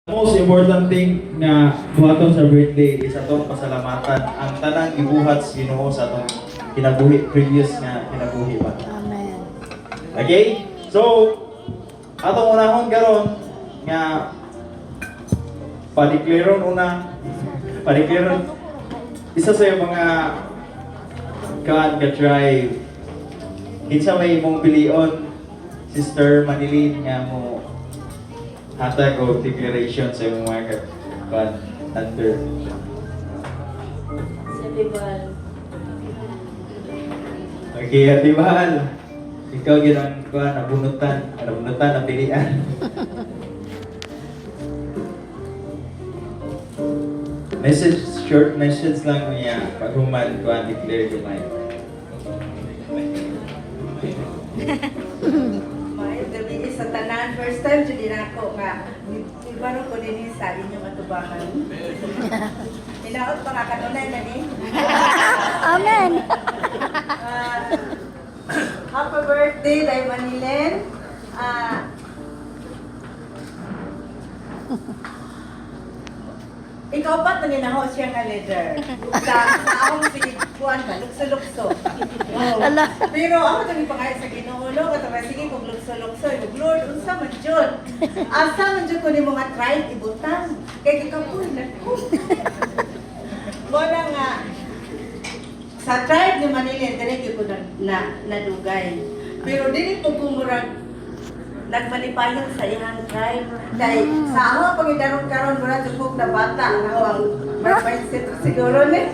Most important thing nga buhaton sa birthday is atong pasalamatan ang tanang gibuhat sa Ginoo sa atong kinabuhi previous nga kinabuhi ba. Amen. Okay? So atong unahon karon nga padikleron isa sa mga ka-drive. Kinsa may imong pilion, Sister Manilin nga mo hatag o declaration sa imong mga hunter. Sa Bibal. Okay, Atibal. Ikaw ginang nabunutan na pilian. Short message lang niya paghuman ko ang declare ko may. Gabi sa tanan, first time dyan din ako nga, ibaro ko din sa inyong atubangan. Inaot pa nga kanunay na ni. Amen. Happy birthday, Day Manilin. Ikaw pa ito ninaho siya nga leader. Sa akong sige, kuhan ba, lukso-lukso. Ala. Pero ako ito pangayos sa Ginoo, katawag sige kung lukso-lukso, Lord, unsa man dyan. Asa man dyan ko ni mga tribe ibutan. Kaya kikapoy, naku. Muna nga, sa tribe ni Manilin, direct ko nadugay. Pero dili ko kumurag nagmanipayon sa iyang tribe. Kaya sa ako, pag idaron-karon mo na tukog na bata, na ang mindset siguro ni.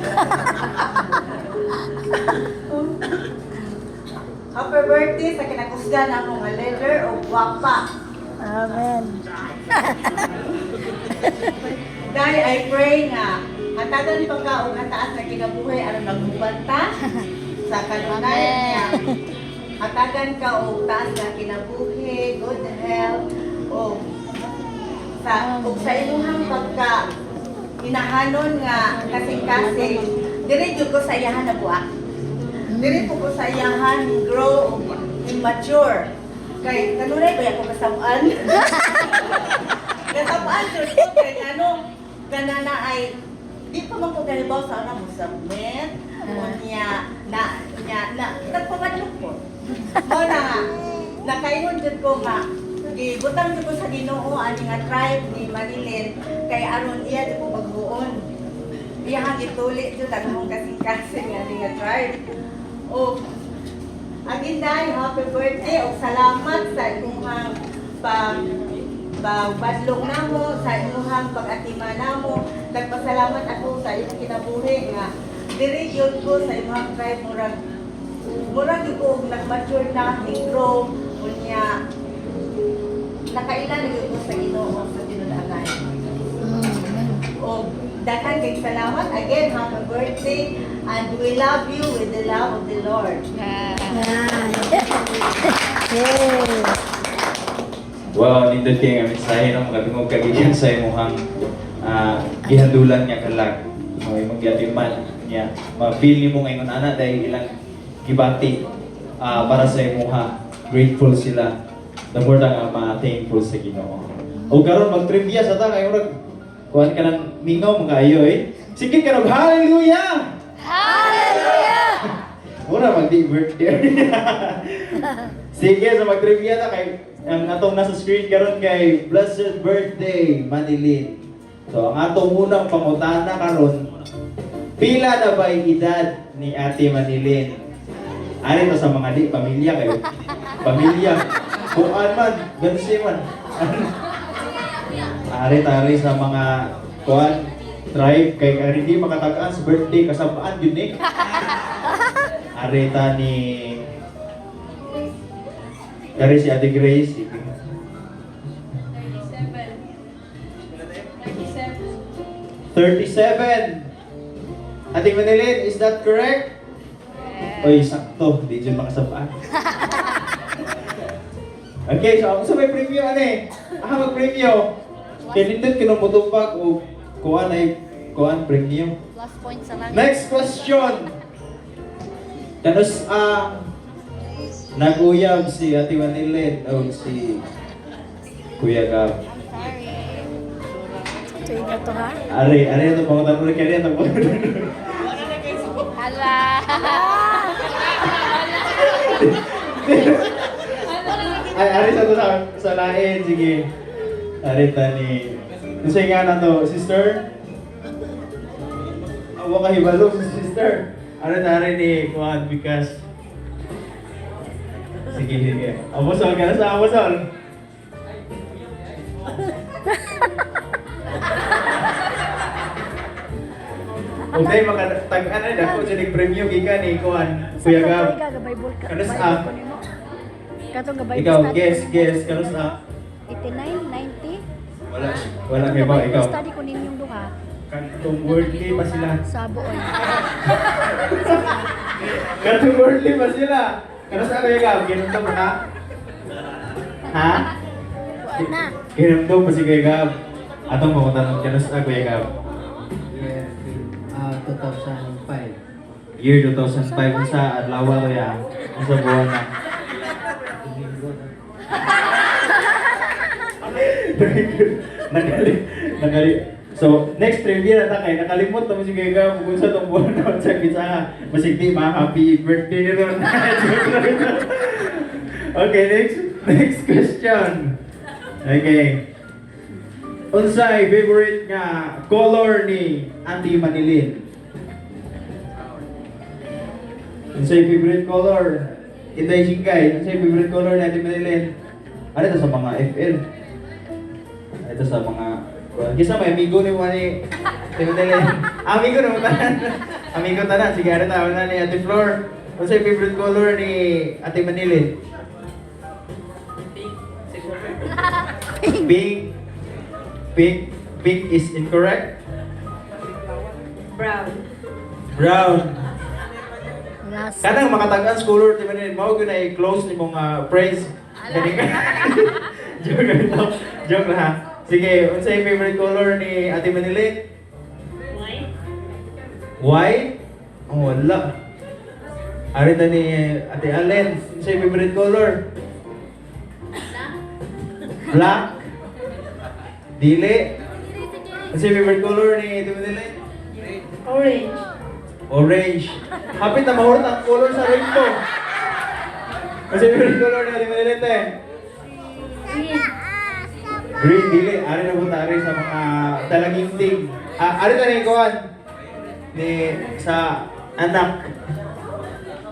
Happy birthday sa kinakusgan na akong leader o guwapa. Amen. Dahil I pray nga, hatagan pa ka o hataas na kinabuhay, ano nagbubanta sa kanunay niya. Hatagan ka o taas na kinabuhi, good health, o sa iluhang pagka inahanon nga kasing-kasing, diretso ko sa iyahan na buwak. Diretso ko sa iyahan grow immature. Kay kanunay ba ako kasamaan? Kasamaan dyan ko, kay kanana ay di pa man ko kalibaw sa anak mo submit. Niya, nagpamadlok po. Muna nga, nakaingon dyan ko nga, gibutang dyan ko sa Ginoo, ani nga tribe ni Manilin, kay aron iya dyan ko magbuon. Iya nga gitulit dyan, nagmong kasing-kasing, ani nga tribe. O, agin dahil, happy birthday, o salamat sa inyong pagbadlong namo, sa inyong pag-atima namo. Nagpasalamat ako sa inyong kinabuhi nga, diri yun ko sa inyong tribe, murag ko nag-mature na, grow, unya, nakailan yun ko sa Ginoo sa tinunagay. O, dakan kay salamat, again, happy birthday, and we love you with the love of the Lord. Wow, nindot kayo nga mensahe ng magagumog kagigan sa imuhang gihandulan niya kalag. Imong giatiman niya. Ma-feel ni mo ngayon ana dahil ilang gibati para sa imuha. Grateful sila. The more nga ma-thankful sa Ginoo. O karon mag-trivia sa ta kay murag kuan ka ng mingaw mga ayo eh. Sige ka ng hallelujah! Hallelujah! Mura mag-birthday. Sige, so mag-trivia na kay ang atong nasa screen karon kay Blessed Birthday Manilin. So ang atong unang pangutana karon, pila na ba ang edad ni Ate Manilin? Ari to sa mga di pamilya kayo. Pamilya. Kuan man, gansi man. Ari sa mga kuan tribe kay ari di makatagaan sa birthday kasabaan yun eh. Ari ta ni dari si Ate Grace. 37. Ate Manilin, is that correct? Oy, sakto. Di dyan makasabaan. Okay, so ako sa may preview, ane. Mag-preview. Kinindot kinumutupag o kuhaan preview. Plus points sa langit. Next question. Kanus naguyab si Ate Manilin o si Kuya Gab. Sorry. Tuiga to ha? Ari ito pangutan mo kaya ito. Hala! Ay, ari sa to sa lain, sige. Ari tani. Kasi nga na to, sister. Awa ka hibalo, sister. Ari tari ni Juan Vikas. Sige, sige. Abosol ka na sa abosol. Okay, makatag-an na ako sa nag-preview gikan ni Juan. Kuya Gab. Kanos ah? Katong gabay Ikaw, guess. Kanos ah? 89, 90. Wala kayo ba ikaw? Study ko ninyong duha. Kantong worldly pa sila. Sabo oy. Kantong worldly pa sila. Kanos ah Kuya Gab? Ginuntom mo na? Ha? Kuan na. Ginuntom pa si Kuya Gab. Atong mga tanong, kanos ah Kuya Gab? Yes, 2005. Year 2005 sa adlaw to ya. Sa buwan na. Nagali. So, next trivia na kay nakalimot na mo si Gega kung sa tong buwan na sa kita. Masigdi happy birthday ni Ron. Okay, next question. Okay. Unsay favorite nga color ni Auntie Manilin? Unsay favorite color? Itay Singkay, unsay favorite color ni Auntie Manilin? Ano ito sa mga FL? Ano ito sa mga... Kisa may amigo ni Auntie Manilin. Amigo na mo tanan. Amigo tanan. Sige, ano tawag na ni Ate Flor. Unsay favorite color ni Auntie Manilin? Pink. Pink is incorrect. Brown. Brown. Last. Kanang makatagaan scholar di man mao gyud ay close ni mong praise. Kani ka. Joke lang. Joke lang ha. Sige, unsay favorite color ni Ate Manilin? White. White? Oh, wala. Ari ta ni Ate Allen, unsay favorite color? Black. Dili. Unsay favorite color ni Ate Manilin? Orange. Orange. Hapit na mahurot ang color sa rainbow. Kasi favorite color ni Ate Manilin te? Green, dili. Ari na po tari sa mga talaginting. Ari na ni Kuan. Ni sa anak.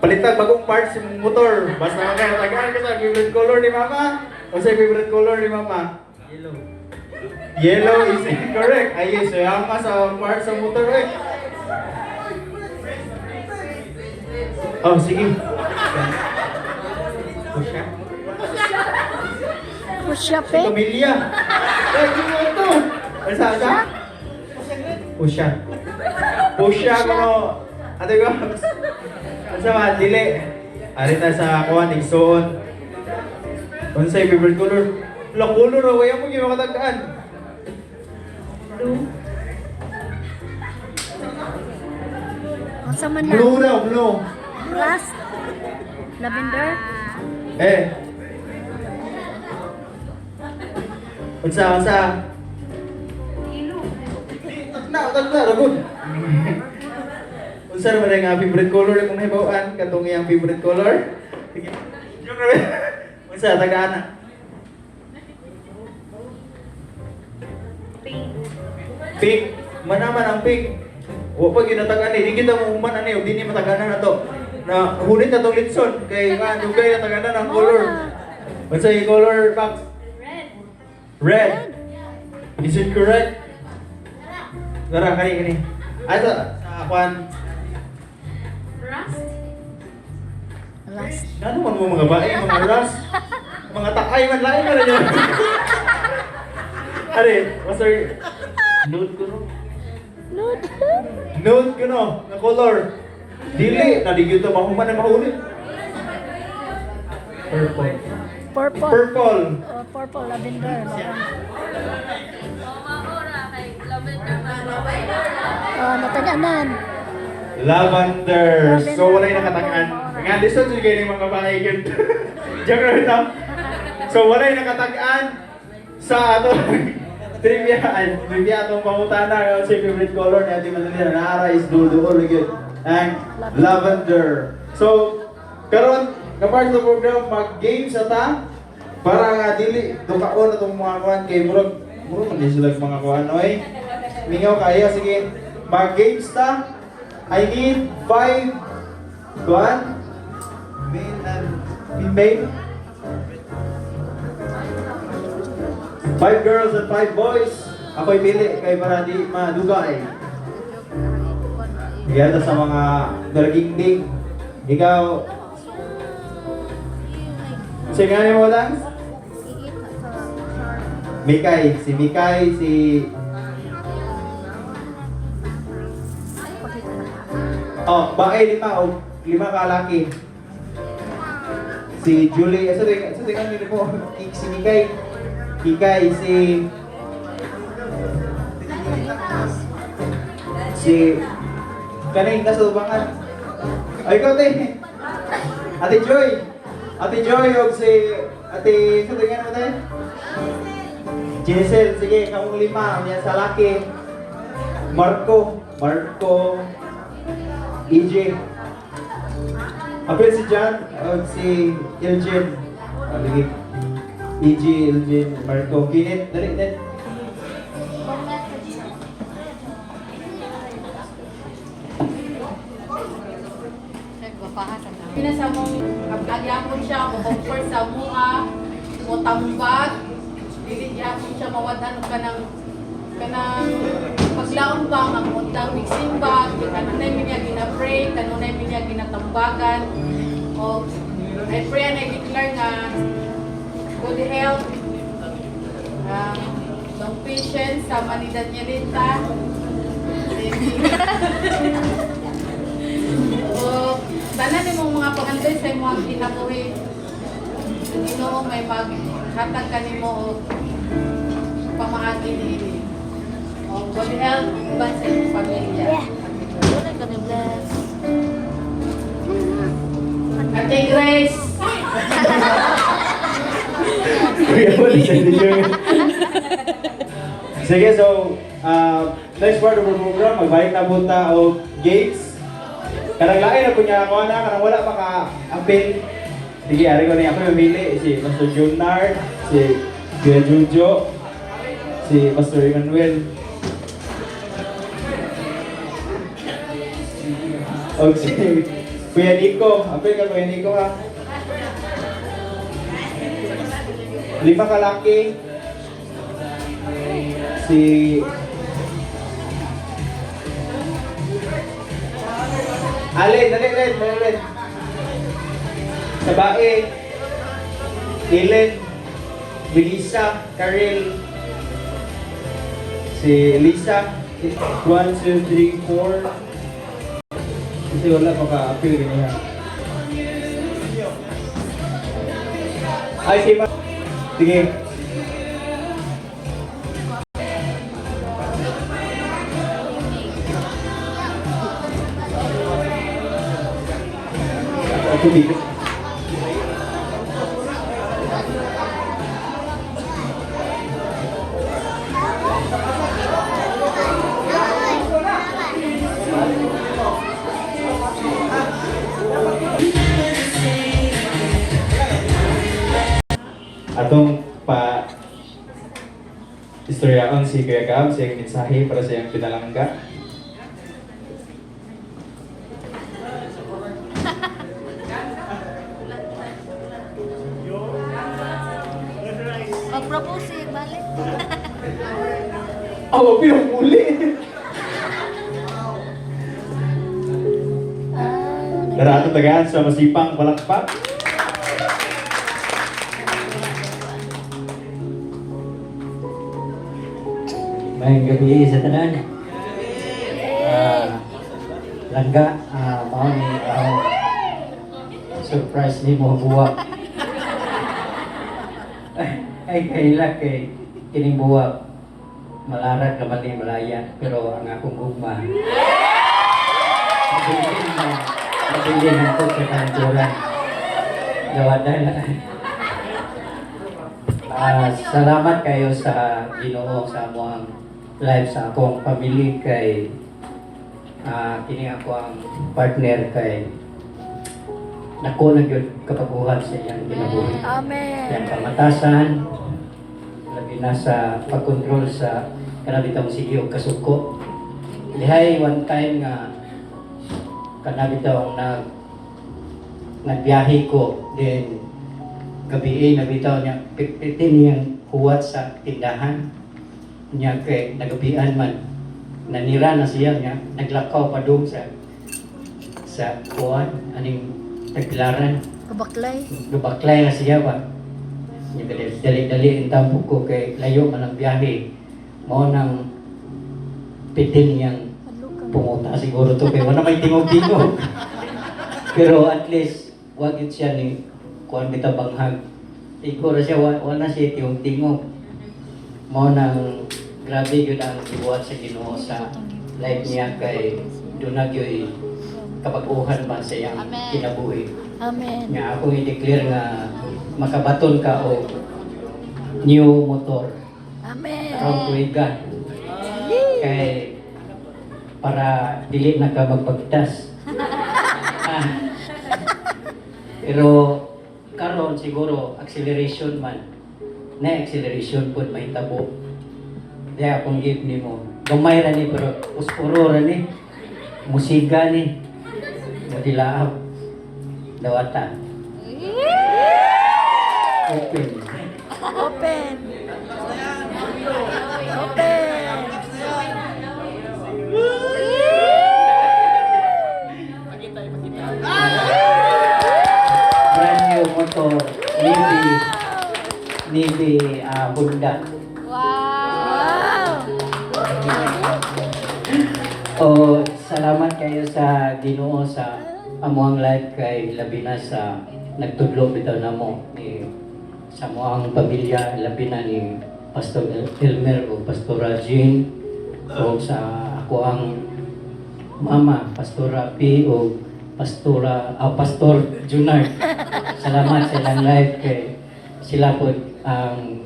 Palitag bagong parts yung motor. Basta makatagaan ka sa favorite color ni Mama. O sa favorite color ni Mama? Yellow. Yellow is incorrect. Ay, yes. Yama sa parts ng motor eh. Oh, sige. Pusha. Push up Si eh. Camilla. Ay, ano ito? Ano sa? Pusha. Pusha ko no. Ate ko. Ano sa dili? Ari ta sa kuan igsoon. Unsay favorite color? La color raw waya mo gyud makatagaan. Blue. Unsa man na? Blue raw, blue. Rust. Lavender. Eh. Unsa? Tagna, ragod. Unsa naman ang favorite color na kung nahibawan? Katong iyang favorite color? Sige. Yung rabi. Unsa, tagaan na. Pink. Pink. Manaman ang pink. Wa pa ginatagaan eh. Di kita mo human ani, di ni mataganan na to. Na hulit na tong litson kay nga dugay na taganan ang color. Unsa yung color box? Red. Red. Is it correct? Tara, kani. Ato, sa kwan. Rust. Last. Ano man mo mga bae, mga ras, mga takay man lain man yun. Are, masar nude ko no? Nude. Nude ko no, na color. Dili, nadigyo to mahuman na mahuli. Purple. Purple. Purple. Purple lavender. Nataganan. Lavender. So walay nakatagaan. Nga listen sige ni mga bae gyud. Joke ra ito. So walay nakatagaan sa ato trivia atong pangutana ang si favorite color ni Ate Madalena naara is duduol good and lavender. So karon kapag sa program mag-game sa ta para nga dili dukaon atong mga kuan kay murag man sila mga kuan oy. Mingaw kaya sige mag-games ta. I need 5 kuan male and female. 5 girls and 5 boys. Ako'y pili kay para di madugay. Iyata sa mga dalaging-ding. Ikaw, sige nga mo lang? Mikay. Si Mikay, si... Oh, bakay 5 o 5 kalaki. Si Julie, sa tingnan nyo po, si Mikay. Hikay, si kanay nasa ubangan. Ay ikaw te. Ate Joy og si Ate sa tingnan mo tayo. Giselle, sige kamong 5 niya sa laki. Marco, EJ. Apel si John og si Elgin. Lagi. EG, Elgin, Marco, Kinit, dali. Pinasa mong agyapon siya, comfort sa muha, mo tambag, dili yapon siya mawadan kanang paglaon ba ang mundang mixing bag, kanunay niya gina-pray, kanunay niya ginatambagan. O I pray and I declare nga good health, long patience sa manidad niya Linta. O tanan nimong mga pangandoy sa imong kinabuhi. Ang Ginoo may maghatag kanimo og pamaagi niini. O good health ba sa imong pamilya. Ate Grace. Sige, so next part of our program, magbalik na punta o games. Kanang lain na kunya ako na, kanang wala maka-appeal. Sige, ari ko na ako mamili. Si Pastor Junard, si Kuya Junjo, si Pastor Emmanuel. O si Kuya Nico, appeal ka Kuya Nico ha. 5 kalaki. Si Alin. Sabae. Ellen. Melissa. Karel. Si Lisa. 1, 2, 3, 4. Kasi wala maka-appeal ganyan. Ay, si sige. Ako dito. Atong pa istoryaon si Kuya Gab, siyang mensahe para sa iyang pinalangga. Mag-propose si balik. Oh, pinamuli! Darato tagaan sa masipang palakpak. Mayang gabi sa tanan. Langga, mao ni surprise ni mo buwak. Ay kaila kay kining buwak. Malarat ka mali malaya pero ang akong gugma. Mabilin ang ko sa kanturan. Gawadan. Salamat kayo sa Ginoo sa among live sa akong family kay kini ako ang partner kay nako na gyud kapaguhan sa iyang kinabuhi. Amen. Yang pamatasan labi na sa pagkontrol sa kanabitang sige og kasuko. Lihay one time nga kanabitaw nagbiyahe ko then gabi nabitaw niya pipitin niyang huwat sa tindahan niya kay nagabian man nanira na siya niya naglakaw pa doon sa kuwan aning tagpilaran Kabaklay. lubaklay na siya ba niya dali-dali ang tampo ko kay layo man ang biyahe mo nang pitin niyang pumunta siguro to kay wala may tingog-tingog pero at least wag it siya ni kuan bitaw banghag siguro siya wala siya tingog-tingog mo nang grabe yun ang ibuhat sa Ginoo sa life niya kay doon na yun kapaguhan ba sa iyang kinabuhi Amen. nga ako i-declare nga makabaton ka o new motor Amen. from Tuiga kay para dili na ka magpagtas. Pero karon siguro acceleration man na acceleration pud mahitabo. Daya akong give nimo. Gamay ra ni pero uspuro ra ni. Musika ni. Madilaab. Dawata. Open. Open. Open. Brand new motor. Navy Honda. Wow. O salamat kayo sa Ginoo sa amuang life kay labi na sa nagtudlo bitaw namo ni sa amuang pamilya labi na ni Pastor Elmer o Pastora Jean o sa ako ang mama Pastora P o Pastor Junard. Salamat sa ilang life kay sila po ang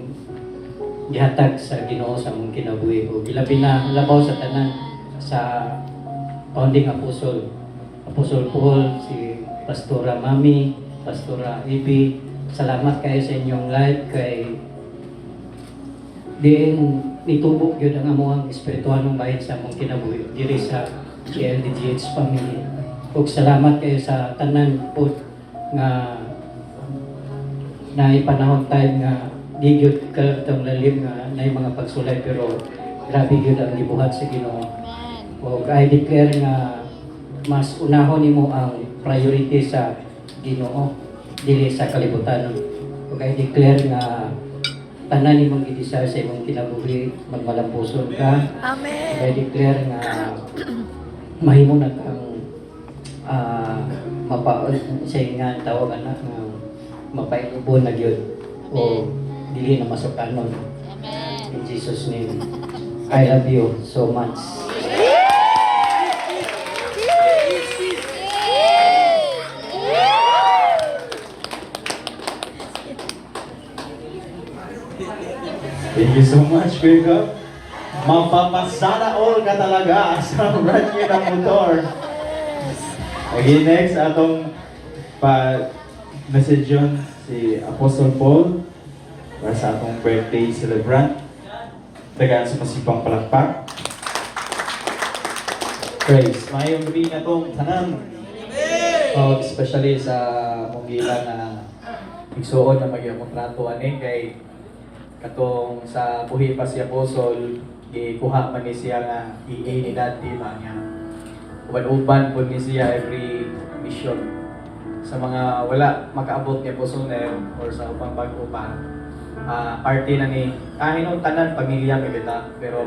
gihatag sa Ginoo sa mong kinabuhi o ilabi na labaw sa tanan sa founding apostle Paul, si Pastora Mami, Pastora Ibi. Salamat kayo sa inyong life kay diin nitubok yun ang amuang espiritualong bahin sa mong kinabuhi diri sa GLDGH family. Ug salamat kayo sa tanan po nga na ipanahon time nga di gyud kalabtang lalim nga na mga pagsulay pero grabe gyud ang gibuhat sa Ginoo. O I declare nga mas unahon nimo ang priority sa Ginoo dili sa kalibutan. O I declare nga tanan nimong i-desire sa imong kinabuhi magmalampuson ka. Amen. I declare nga mahimo na kang mapa sa nga tawag anak nga mapainubon na gyud o dili na masukanon. In Jesus name. I love you so much. Thank you so much, Jacob. Mapapasana all ka talaga sa brand new na motor. Okay, next, atong message yun si Apostle Paul para sa atong birthday celebrant. Tagaan sa masipang palakpak. Praise. Mayong gabi na itong tanan. Especially sa mong gila na igsuon na magyang kontrato ani kay katong sa buhi pa si Apostol gikuha man ni siya nga EA ni dati ba niya uban-uban po ni siya every mission sa mga wala makaabot ni Apostol na or sa upang bago pa party na ni hinong tanan pamilya may bita pero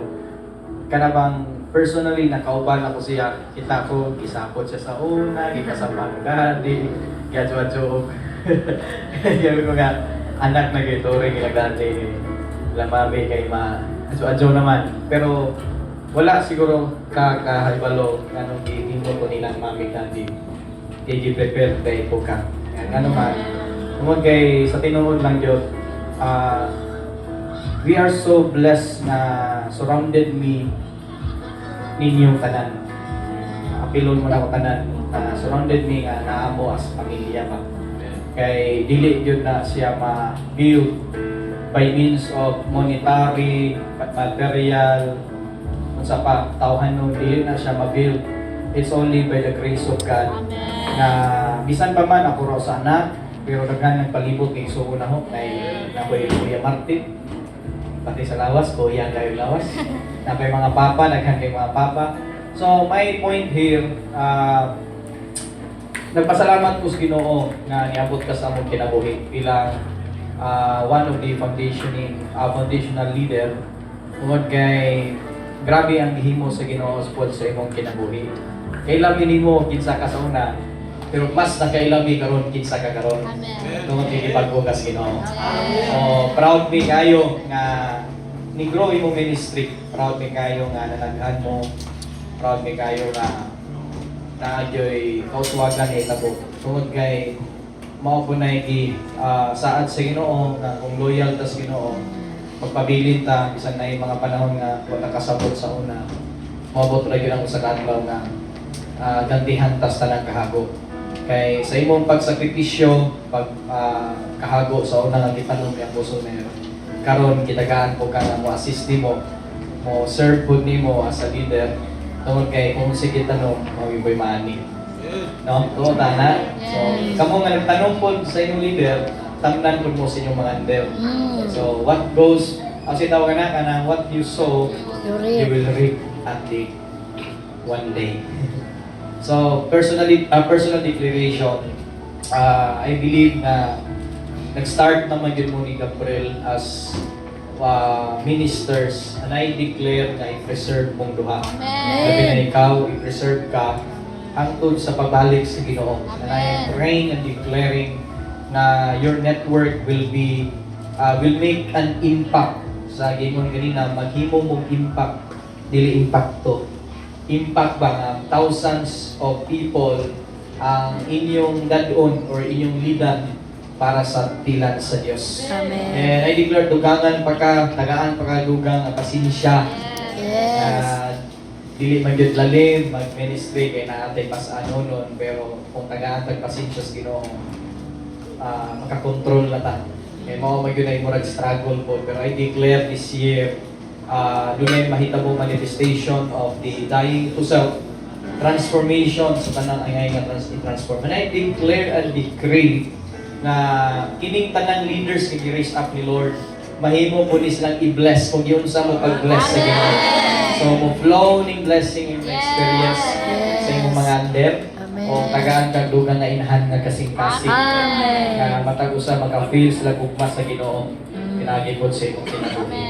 kanabang personally nakauban ako siya kita ko gisapot siya sa una gikasapan ka di gadyo-adyo gabi ko nga anak na gito rin ilang dati lamami kay adyo naman pero wala siguro kahalbalo anong gitingko ko nilang mami kandi kay prepare kay ko ka ano man tungod kay sa tinuod lang Diyos we are so blessed na surrounded me ninyong tanan. Apilon mo na ko tanan. Surrounded me nga naamo as pamilya ba. Kay dili yun na siya ma-build by means of monetary, material, unsa pa, tawhan nung dili na siya ma-build. It's only by the grace of God. Na bisan pa man ako raw sa anak, pero daghan ng palibot kay so una ho kay nakoy Kuya Martin. Pati sa lawas, kuya kayo lawas. Nakoy mga papa, daghan kay mga papa. So my point here, nagpasalamat ko sa Ginoo nga niabot ka sa among kinabuhi bilang one of the foundational leader. Tungod kay grabe ang gihimo sa Ginoo sa imong kinabuhi. Kay labi nimo kinsa ka sa una, pero mas nakailabi karon kinsa ka karon. Tungod kay pagbukas Ginoo. So proud mi kayo nga ni-grow imong ministry. Proud mi kayo nga nanaghan mo. Proud mi kayo nga naadyoy kauswagan ni tabo. Tungod kay mao po na saad sa Ginoo na kung loyal ta sa Ginoo, magpabilin ta bisan na yung mga panahon nga wala kasabot sa una. Maabot ra gyud ang usa ka adlaw nga gantihan tas tanang kahago. Kay sa imong pagsakripisyo, kahago sa una nga gipanon ang puso nero. Karon kitagaan ko ka nga mo assist nimo, mo serve pud nimo as a leader. Tungod kay kung sige tanong, mawiboy maani. No? Tuo tana. So, kamo nga nagtanong po sa inyong leader, tamnan po mo sa inyong mga under. So, what goes, kasi tawag na ka na, what you sow, you will reap at the one day. So, personal declaration, I believe na nag-start naman yun mo ni Gabriel as ministers, and I declare na i-preserve mong duha. Sabi na ikaw, i-preserve ka hangtod sa pagbalik sa Ginoo. And I am praying and declaring na your network will make an impact. Sa gingon ganina, maghimo mong impact, dili impacto. Impact ba nga thousands of people ang inyong dadon or inyong lidan para sa tilan sa Diyos. Amen. And I declare dugangan pa ka, tagaan pa ka dugang ang pasensya. Yes. Dili man gyud lalim mag-ministry kay naatay pas ano nun, pero kung tagaan tag pasensya sa Ginoo, makakontrol na ta. Kay mao man gyud ay murag struggle po, pero I declare this year dunay mahitabo manifestation of the dying to self, transformation sa tanang angay nga transform. And I declare and decree na kining tanang leaders nga gi-raise up ni Lord, mahimo po ni silang i-bless kung yun sa mo pag-bless sa Ginoo. So mo flow ning blessing yung experience sa imong mga under o tagaan kag dugang na inahan nga kasing-kasing nga matag usa maka-feel sila gugma sa Ginoo pinagi pod sa imong kinabuhi.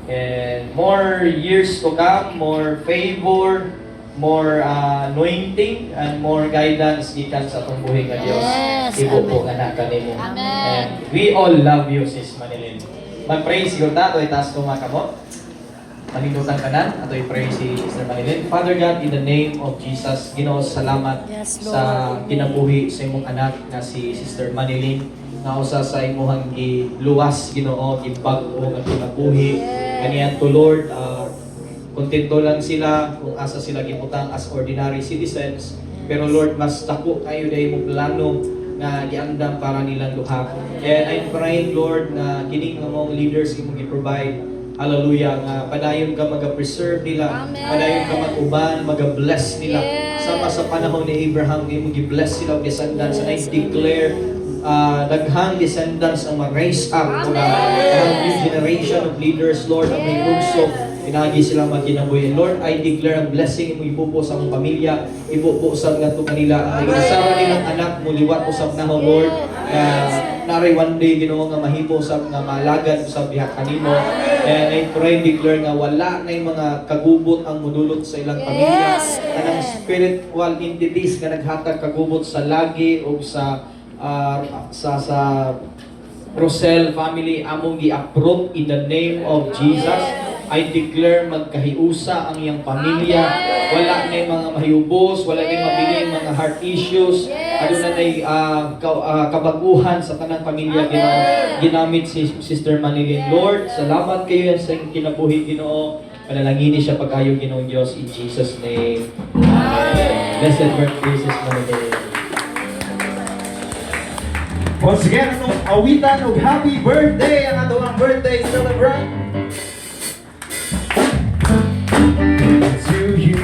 And more years to come, more favor, more anointing, and more guidance gikan sa atong buhi nga Dios. Yes, Ibo po amen. nga na kanimo. Amen. And we all love you, Sis Manilin. Mag-praise siguro ta, ito'y taas ko mga kamot. Panindutan ka na, ito'y praise si Sister Manilin. Father God, in the name of Jesus, Ginoo, salamat Yes, Lord. sa kinabuhi sa imong anak na si Sister Manilin. Na usa sa imong giluwas, Ginoo, gibag-o nga kinabuhi. Kaniya to Lord, kontento lang sila kung asa sila gibutang as ordinary citizens. Pero Lord, mas dako kayo dahil mo plano na giandam para nilang duha. And I'm praying, Lord, na kining mong leaders imong gi-provide. Hallelujah, nga padayon ka maga-preserve nila, padayon ka mag-uban, maga-bless nila. Sama sa panahon ni Abraham, imong gi-bless sila og descendants. And I declare daghang descendants ang ma-raise up o new generation of leaders, Lord, ang may bugso, pinagi silang magkinabuhi. Lord, I declare ang blessing mo ibupo sa mong pamilya, ibupo sa nga to kanila, ang isawa nilang anak mo, liwat usap na ho, Lord, naray one day, Ginoo nga mahimo sa nga malagad sa biyak kanino. And I pray, declare nga wala na yung mga kagubot ang mudulot sa ilang pamilya, anang spiritual entities nga naghatag kagubot sa lagi o sa Rosel family among gi-approve in the name of Jesus. I declare magkahiusa ang iyang pamilya. Wala na yung mga mahiyubos, wala na yung mabiling mga heart issues. aduna nay kabaguhan sa tanang pamilya Ginoo. Ginamit si Sister Manilyn. Lord, salamat kayo sa iyong kinabuhi Ginoo. Panalangin siya pag-ayo Ginoong Diyos in Jesus name. Amen. Blessed birthday Sis Manilyn. Once again, anong awitan o happy birthday ang ato ang birthday celebrant to you.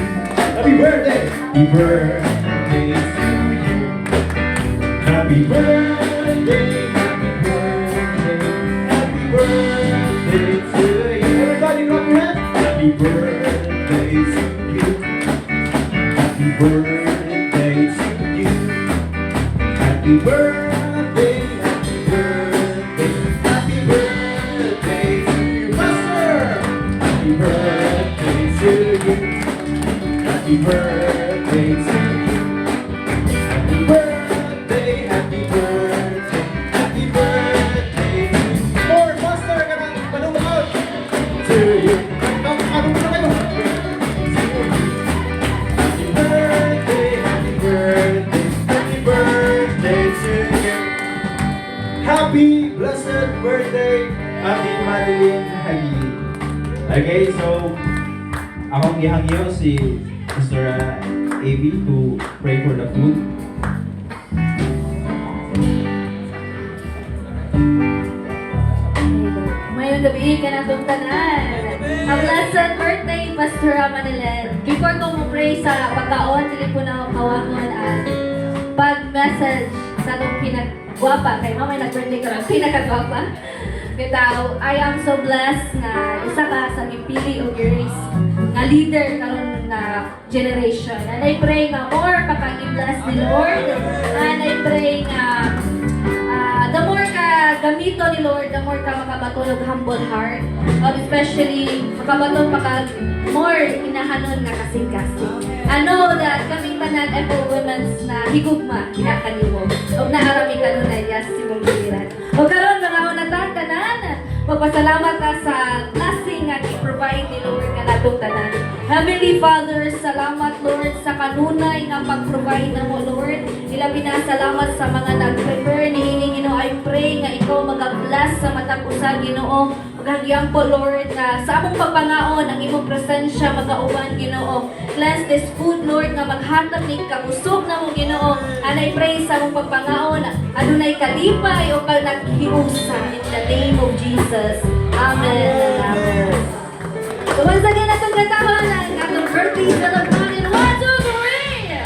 Happy birthday! Happy birthday to you. Happy birthday, happy birthday, happy birthday to you. Everybody clap your hands. Happy birthday to you. Happy birthday to you. Happy birthday. Happy birthday to you. Happy birthday, happy birthday, happy birthday to you. More faster ka ng panunod to you. Ano mo na kayo? Happy birthday, happy birthday, happy birthday to you. Happy blessed birthday, Ate Madeline Hagi. Okay, so akong gihangyo si Mr. AB to pray for the food. Mayong gabi ka na itong tanan. A blessed birthday, Pastor Manilyn. Before ko mo pray sa pagkaon, dili ko na kawangon at pag-message sa itong pinagwapa. Kay mamay nag-birthday ka lang, pinakagwapa. Bitaw, I am so blessed na isa ka sa gipili o grace nga leader karon na generation. And I pray nga more pagka-bless ni Lord. And I pray nga the more ka gamito ni Lord, the more ka makabaton og humble heart. Especially makabaton pagka more inahanon nga kasing-kasing. I know that kami tanan Epo Women's na higugma ginakanimo. Og naarami kanunay yes si mong giliran. O karon mga unatan tanan, magpasalamat ka sa blessing nga i-provide ni Lord nga natong tanan. Heavenly Father, salamat Lord sa kanunay nga pag-provide na mo Lord. Ilabi na salamat sa mga nag-prepare ni Ginoo. I pray nga ikaw mag-bless sa matag usa Ginoo. Maghagyan po Lord na sa among pagpangaon ang imong presensya magauban Ginoo. Cleanse this food Lord nga maghatag ni kabusog na mo Ginoo. And I pray sa among pagpangaon adunay kalipay o naghiusa in the name of Jesus. Amen. Amen. So once again, atong kantahan ang atong birthday celebration. 1, 2, 3!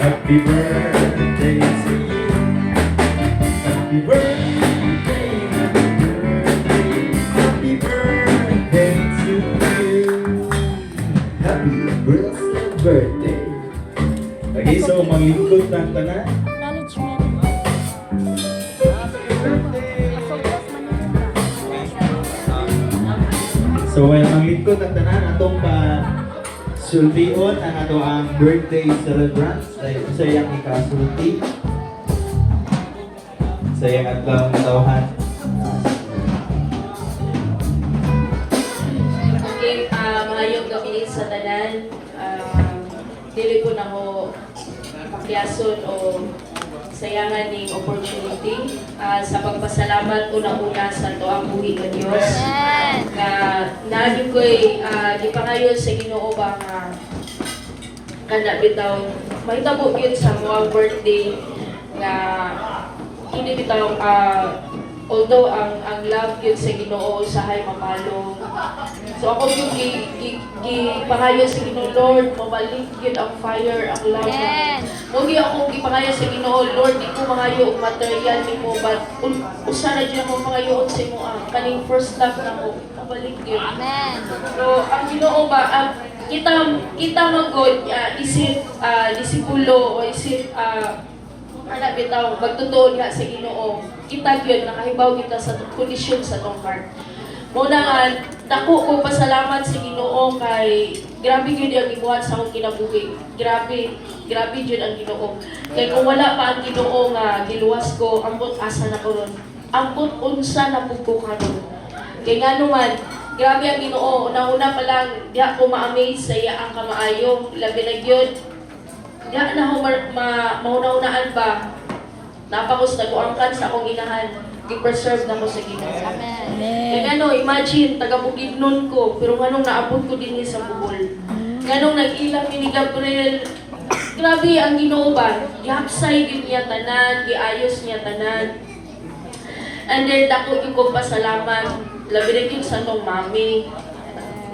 Happy birthday to you. Happy birthday, happy birthday to you. Happy blessed birthday. Okay, so maglingkod ng tanan. So well, maglingkod ng tanan atong sultion ang ato ang birthday celebrants dahil sa iyang ikasulti sa iyang atlang katawhan. Okay, maayong gabi sa tanan. Dili ko na ho pakyason o sayangan ning opportunity sa pagpasalamat una-una sa tuang buhi nga Dios. Nga naadyo ko'y gipangayon sa Ginoo ba nga kana bitaw mahitabo gyud sa moang birthday nga hindi bitaw although ang love gyud sa Ginoo usahay mapalong. So ako yung gipangayon sa Ginoo, Lord, mabalik gyud ang fire, ang love. Mugi ako gipangayon sa Ginoo, Lord, di ko mangayo og material nimo, but usa na gyud ako mangayo sa imo kaning first love na ko, mabalik gyud. Amen. So ang Ginoo ba kita magod disipulo o isip ana bitaw magtutuon nga sa Ginoo. Kita gyud nakahibaw kita sa kondisyon sa tong heart. Muna nga, dako ko pasalamat sa Ginoo kay grabe yun ang ibuhat sa akong kinabuhi. Grabe yun ang Ginoo. Kaya kung wala pa ang Ginoo nga giluwas ko, ambot asa na ko ron. Ambot unsa na pud ko karon. Kaya nga naman, grabe ang Ginoo. Una-una pa lang, di ako ma-amaze sa iya ang kamaayo. Labi na yun. Di na ako mauna-unaan ba. Napakos nag-uangkan sa akong inahan. I-preserve na ko sa Ginoo. Kaya ano, imagine, taga-Bukidnon ko, pero nganong naabot ko din sa Bohol. Nganong nag-ilang ni Gabriel, grabe ang Ginoo ba? Gihapsay din niya tanan, giayos niya tanan. And then, dako yung ko pasalamat, labi na yung sa nung mami,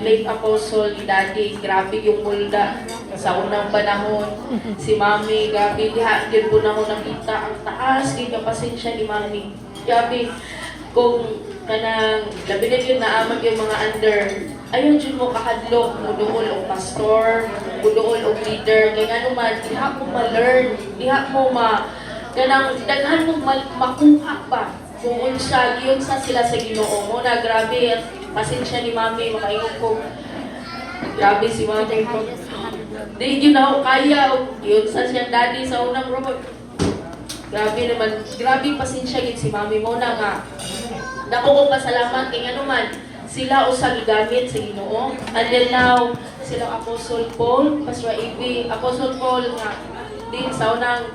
late apostle, daddy, grabe yung mulda sa unang panahon. Si mami, grabe, din po na ako nakita ang taas, din yung pasensya ni mami. Grabe, kung kanang labi na yun naamag yung mga under, ayun dyan mo kahadlok, muduol o pastor, muduol o leader, kaya nga naman, diha mo ma-learn, diha mo kanang daghan mo makuha pa kung unsa, yun sa sila sa Ginoo mo na grabe, pasensya ni mami, makaingon ko, grabe si mami ko. Di yun ako kaya, yun sa siyang daddy sa unang robot. Grabe naman, grabe pasensya yun si mami mo na nga. Dako ko pasalamat kay ano man, sila usang gigamit sa Ginoo. And then now, sila Apostle Paul, Pastor A.B. Apostle Paul nga, din sa unang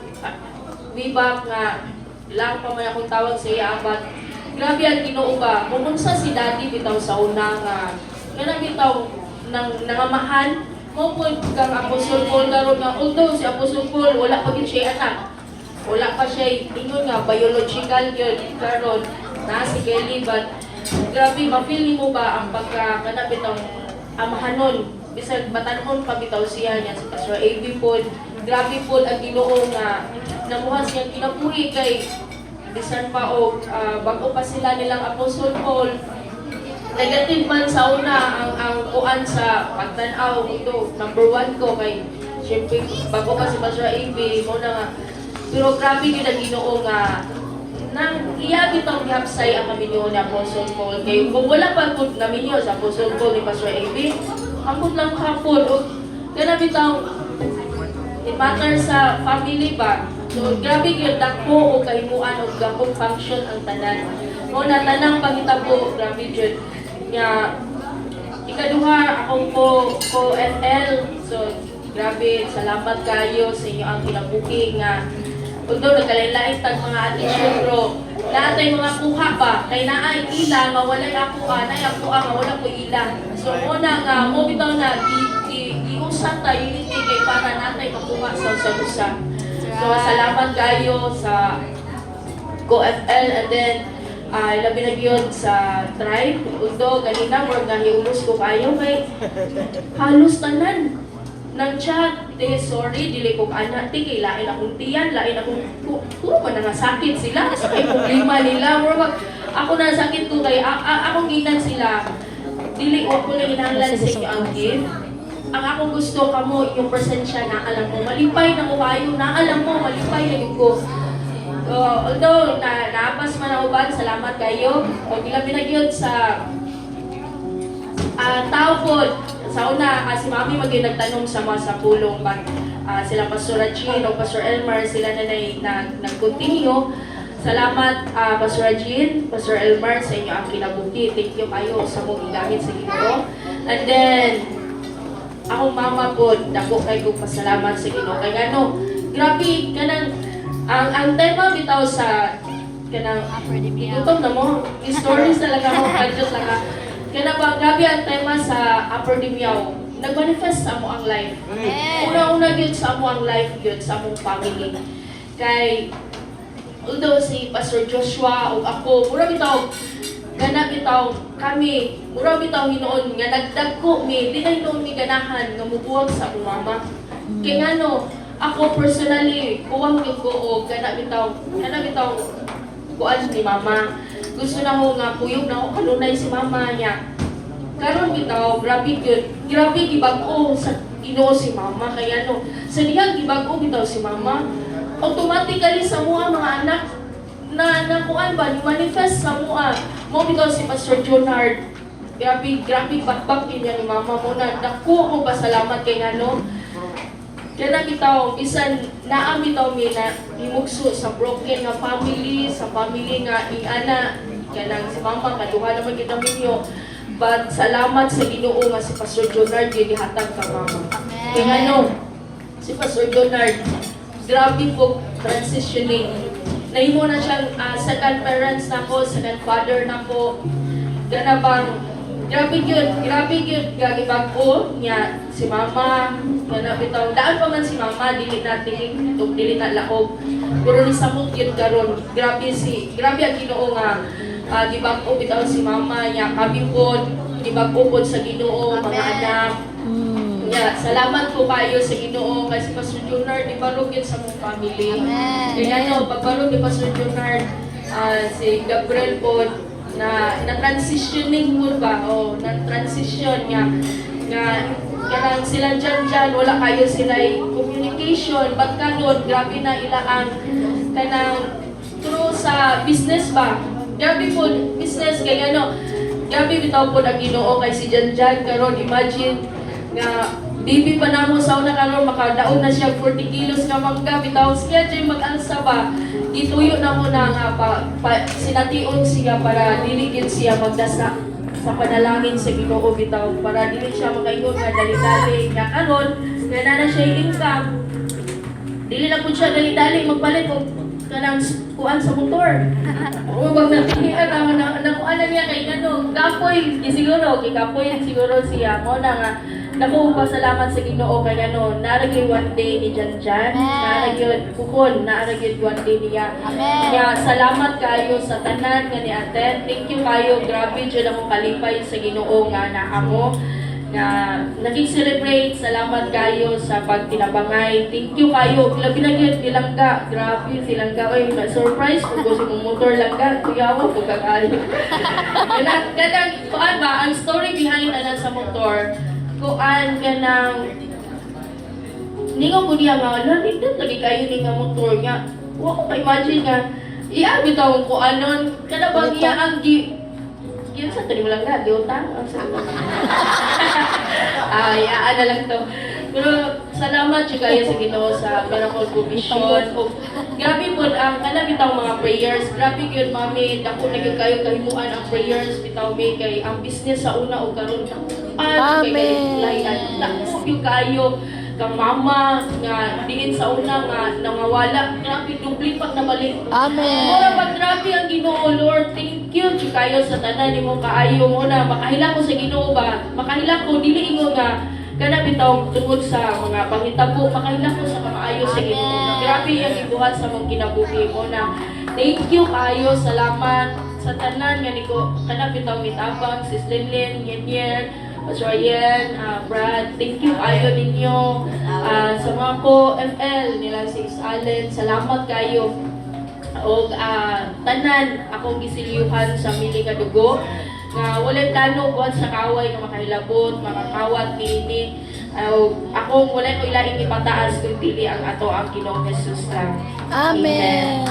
bibak nga, lang pa may akong tawag sa iya, but grabe ang Ginoo ba, kung unsa si daddy bitaw sa unang, nga bitaw ng nangamahan, mo po kang Apostle Paul karon nga, although si Apostle Paul, wala pa gid siya anak. Wala pa siya, ingon nga, biological yun, karon na si Kelly, but grabe, ma-feel mo ba ang pagkakanapit ang amahanon, bisag matanon pa bitaw siya niya, si Pastor A.B. Paul, grabe po ang Ginoo nga, namuhas niyang kinabuhi kay, bisan pa o, bago pa sila nilang Apostle Paul, negative man sa una ang kuan sa pagtanaw, ito, number 1 ko kay, syempre, bago pa si Pastor A.B. mo na nga, pero grabe yun ang Ginoo nga nang iya bitong gihapsay ang kaminyo ni Apostle Paul. Kaya kung wala pa po naminyo sa Apostle Paul ni Pastor A.B., ambot lang hapon. Kaya na bitong it matters sa family ba? So grabe yun, dako o kahimuan o gakong function ang tanan. O na tanang pangitabo, grabe yun. Nga, ikaduha akong ko FL. So grabe, salamat kayo sa inyo ang kinabuhi nga. Although nagkalain-lain tag mga atisyon, bro, naatay mga kuha pa, kay naay ila, mawalay ako nga wala ko ila. So muna nga, mo bitaw na, iusap tayo, unity kay para natay makuha sa usa-usa. So salamat kayo sa GoFL, and then, labi na yun sa tribe. Although, ganina, more nga hiulos ko kayo, kay halos tanan. Nang chat, sorry, dili ko anak, kay lain akong tiyan, lain akong, puro ko na nasakit sila, sakit problema nila, ako na sakit ko kay, akong ginan sila, dili ko ako na inahanglan sa inyo ang gift. Ang akong gusto ka mo, yung presensya na alam mo, malipay na ko kayo, na alam mo, malipay na yung ko. Although, naapas man ako ba, salamat kayo, o gilabi na yun sa tao po, sa una, si Mami nagtanong sa mga sa pulong, but sila Pastor Rajin o Pastor Elmar, sila na nag-continue. Salamat Pastor Rajin, Pastor Elmar sa inyo ang kinabuhi. Thank you kayo sa mong igamit sa Ginoo. And then, akong mama po, dako kayo pasalamat sa Ginoo. Kaya ano, grabe, kanang, ang tema bitaw sa, kanang, itutom na mo, stories talaga mo, kadjot lang ka. Kaya ba, grabe ang tema sa Upper Dimyaw. Nag-manifest sa mo ang life. Una-una yun sa mo ang life yun, sa mong family. Kay, although si Pastor Joshua o ako, mura bitaw, gana bitaw kami, mura bitaw hinoon, nga nagdagko mi, di na hinoon mi ganahan, nga mubuwag sa akong mama. Kaya nga no, ako personally, buwang yung ko o gana bitaw, kuan ni mama. Gusto na ko nga puyog na ako kanunay si mama niya. Karon bitaw, grabe yun. Grabe gibag-o sa Ginoo si mama. Kaya no, sa dihang gibag-o bitaw si mama, automatically sa mga anak na kuan ba, ni manifest sa mga. Mo bitaw si Pastor Jonard. grabe bakbak niya ni mama mo na dako ko pasalamat kay ngano. Kaya na bitaw, bisan naa bitaw mi na himugso sa broken nga family, sa family nga iana, kanang si mama, kaduha naman kita minyo. But salamat sa Ginoo nga si Pastor Jonard gihatag ka mama. Kaya ano, si Pastor Jonard, grabe po transitioning. Nahimo na siyang second parents na ko, second father na ko. Gana bang, grabe yun, gagibag ko niya si mama, gana bitaw, daan pa man si mama, dili natin, dili na laog. Pero ni samot yun karon, grabe ang Ginoo nga, gibag ko bitaw si mama, niya kami po, gibag ko po sa Ginoo, mga anak. Yeah, salamat po kayo sa Ginoo kasi Pastor Junard, ibarog yun sa mong family. Kaya ano, pagbarog ni Pastor Junard, si Gabriel po, na transitioning mo ba? O, na-transition niya. Kanang sila dyan, wala kayo sila communication. Ba't kanon, grabe na ilaan kanang through sa business ba? Grabe po, business, kaya ano, grabe bitaw po ang Ginoo kay si Jan karon imagine nga bibi pa namo sa una karon makadaon na siya 40 kilos nga mangga bitaw siya dyan mag-alsa ba ituyo na mo na nga sination siya para diligin siya magdasa sa panalangin sa Ginoo bitaw para dili siya makaingon nga dali-dali nga karon nga na siya income dili na pud siya dali-dali magpalit og kanang kuan sa motor. O bang napilian na kuan niya kay ano kapoy siguro kay kapoy siguro siya mo na nga Naku, pasalamat sa Ginoo kay ano, naragay one day ni Jan, naragay kukon, naragay one day niya. Kaya salamat kayo sa tanan nga ni Ate. Thank you kayo, grabe jud akong kalipay sa Ginoo nga naamo nga naging-celebrate. Salamat kayo sa pagtinabangay. Thank you kayo. Labi na gyud dilangga. Grabe silangga oy, na-surprise ko sa motor langga. Kuya ko pagkakayo. Ganang kuan ba ang story behind ana sa motor? Kuan ka ng ningaw ko niya nga, nandito lagi kayo ni nga motor nga. Huwag ko pa-imagine nga, iabi tawang ko anon, kada bang iya ang yun sa tali mo lang nga, di utang. Iyaan na lang to. Pero salamat siya kayo sa Ginoo sa Miracle Provision. Grabe po ang kanang bitaw mga prayers. Grabe yun, mami. Dako na yun kayo kahimuan ang prayers. Bitaw may kay ang business sa una o karon Amen. Dako yung kayo kang mama nga diin sa una nga nangawala. Grabe duplipat na balik. Amen. Mura pag grabe ang Ginoo, Lord. Thank you siya kayo sa tanan nimo kaayo mo na makahila ko sa Ginoo ba. Makahila ko dili ingon nga kana bitaw tungod sa mga pangitabo makahila ko sa kamaayo sa Ginoo. Grabe ang gibuhat sa mong kinabuhi mo na thank you kayo, salamat sa tanan nga niko kana bitaw mitabang sis Lenlen, Yenyen, Pastor Ryan, Brad, thank you kayo ninyo sa mga co-FL nila si Allen, salamat kayo o tanan akong gisilyuhan sa mili nga dugo nga walay plano buhat sa kaway nga makahilabot, makakawat nini. Ako wala ko ilaing ipataas kung dili ang ato ang Ginoong Jesus lang. Amen.